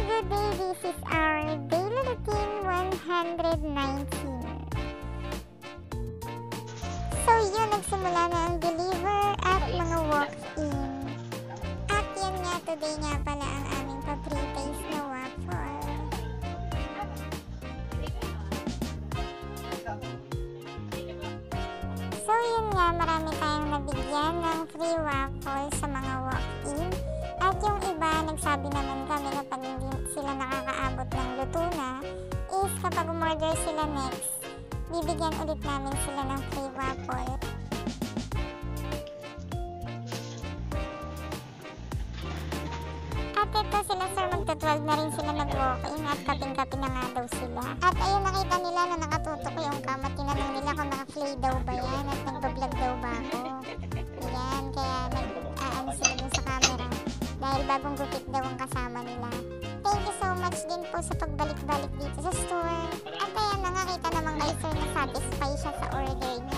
good day, this is our daily routine 119. So yun, nagsimula na ang deliver at mga walk-in. At yan nga, today nga pala ang aming pa-pre-taste na waffle. So yun nga, marami tayong nabigyan ng free waffle sa mga walk-in. At yung iba, nagsabi naman kami kapag hindi sila nakakaabot ng luto na, is kapag umorder sila next, bibigyan ulit namin sila ng free waffle. At ito sila sir, magta-12 na rin sila nag-walk-in at kaping-kapi na nga daw sila. At ayun, nakita nila na nakatutok yung kama. Tinanong nila kung naka-play daw ba yan at nagbablog daw ba ako. Ayan, kaya nag-aano sila dun sa camera dahil bagong gupit daw ang kasama nila. Thank you so much din po sa pagbalik-balik dito sa store. At ayan, nakakita naman kayo sir na satisfy siya sa order niya.